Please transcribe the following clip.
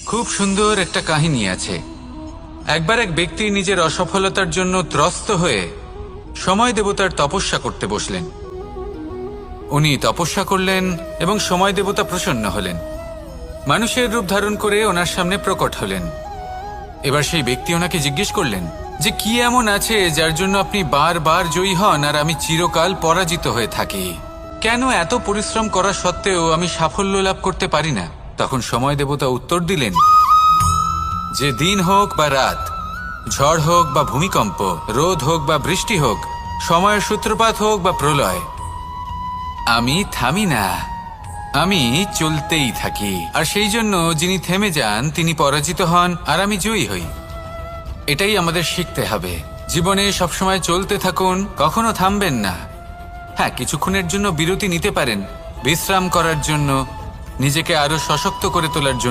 খুব সুন্দর একটা কাহিনী আছে। একবার এক ব্যক্তি নিজের অসফলতার জন্য ত্রস্ত হয়ে সময় দেবতার তপস্যা করতে বসলেন। উনি তপস্যা করলেন এবং সময় দেবতা প্রসন্ন হলেন, মানুষের রূপ ধারণ করে ওনার সামনে প্রকট হলেন। এবার সেই ব্যক্তি ওনাকে জিজ্ঞেস করলেন যে কি এমন আছে যার জন্য আপনি বারবার জয়ী হন আর আমি চিরকাল পরাজিত হয়ে থাকি? কেন এত পরিশ্রম করা সত্ত্বেও আমি সাফল্য লাভ করতে পারি না? তখন সময় দেবতা উত্তর দিলেন যে দিন হোক বা রাত, ঝড় হোক বা ভূমিকম্প, রোদ হোক বা বৃষ্টি হোক, সময়ের সূত্রপাত হোক বা প্রলয়, আমি থামি না, আমি চলতেই থাকি। আর সেই জন্য যিনি থেমে যান তিনি পরাজিত হন আর আমি জয়ী হই। এটাই আমাদের শিখতে হবে। জীবনে সবসময় চলতে থাকুন, কখনো থামবেন না। হ্যাঁ, কিছুক্ষণের জন্য বিরতি নিতে পারেন, বিশ্রাম করার জন্য, নিজেকে আরো সশক্ত করে তোলার জন্য।